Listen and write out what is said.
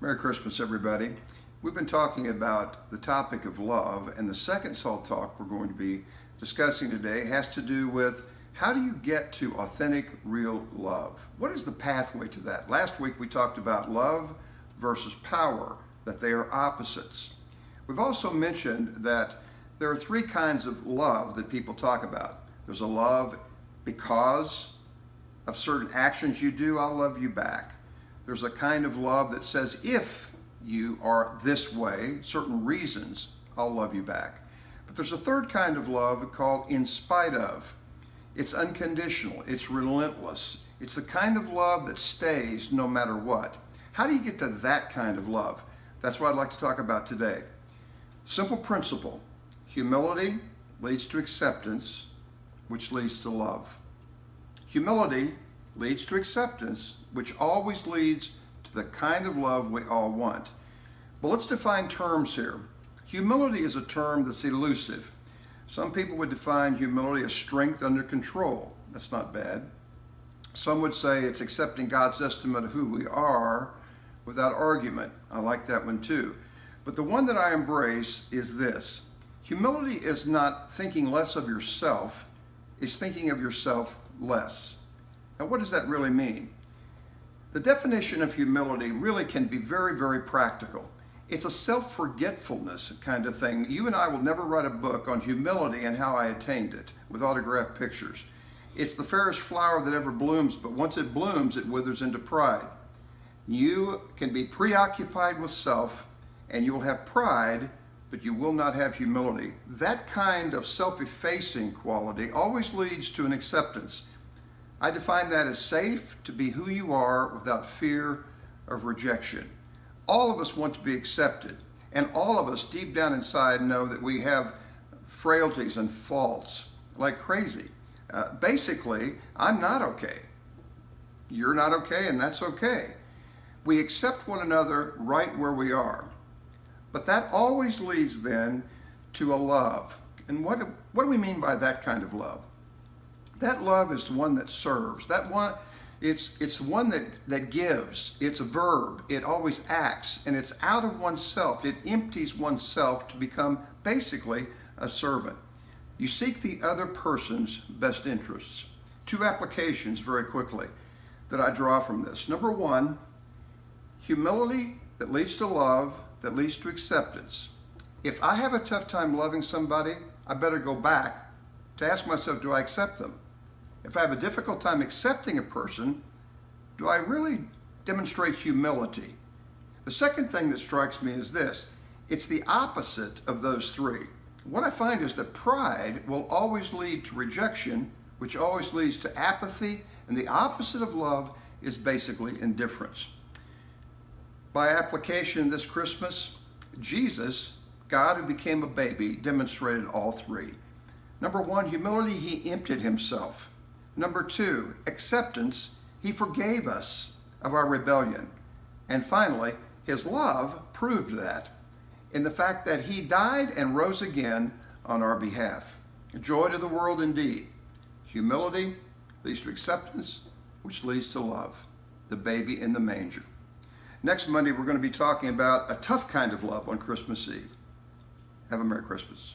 Merry Christmas, everybody. We've been talking about the topic of love, and the second Salt Talk we're going to be discussing today has to do with how do you get to authentic, real love? What is the pathway to that? Last week we talked about love versus power, that they are opposites. We've also mentioned that there are three kinds of love that people talk about. There's a love because of certain actions you do, I'll love you back. There's a kind of love that says, if you are this way, certain reasons, I'll love you back. But there's a third kind of love called in spite of. It's unconditional, it's relentless. It's the kind of love that stays no matter what. How do you get to that kind of love? That's what I'd like to talk about today. Simple principle: humility leads to acceptance, which leads to love. Humility leads to acceptance, which always leads to the kind of love we all want. But let's define terms here. Humility is a term that's elusive. Some people would define humility as strength under control. That's not bad. Some would say it's accepting God's estimate of who we are without argument. I like that one too. But the one that I embrace is this: humility is not thinking less of yourself, it's thinking of yourself less. Now, what does that really mean? The definition of humility really can be very, very practical. It's a self-forgetfulness kind of thing. You and I will never write a book on humility and how I attained it with autographed pictures. It's the fairest flower that ever blooms, but once it blooms, it withers into pride. You can be preoccupied with self, and you will have pride, but you will not have humility. That kind of self-effacing quality always leads to an acceptance. I define that as safe to be who you are without fear of rejection. All of us want to be accepted, and all of us deep down inside know that we have frailties and faults like crazy. Basically, I'm not okay. You're not okay, and that's okay. We accept one another right where we are. But that always leads then to a love. And what do we mean by that kind of love? That love is the one that serves. That one, it's one that gives. It's a verb. It always acts, and it's out of oneself. It empties oneself to become basically a servant. You seek the other person's best interests. Two applications very quickly that I draw from this. Number one, humility that leads to love, that leads to acceptance. If I have a tough time loving somebody, I better go back to ask myself, do I accept them? If I have a difficult time accepting a person, do I really demonstrate humility? The second thing that strikes me is this: it's the opposite of those three. What I find is that pride will always lead to rejection, which always leads to apathy, and the opposite of love is basically indifference. By application this Christmas, Jesus, God who became a baby, demonstrated all three. Number one, humility, he emptied himself. Number two, acceptance, he forgave us of our rebellion. And finally, his love proved that in the fact that he died and rose again on our behalf. Joy to the world indeed. Humility leads to acceptance, which leads to love, the baby in the manger. Next Monday, we're going to be talking about a tough kind of love on Christmas Eve. Have a Merry Christmas.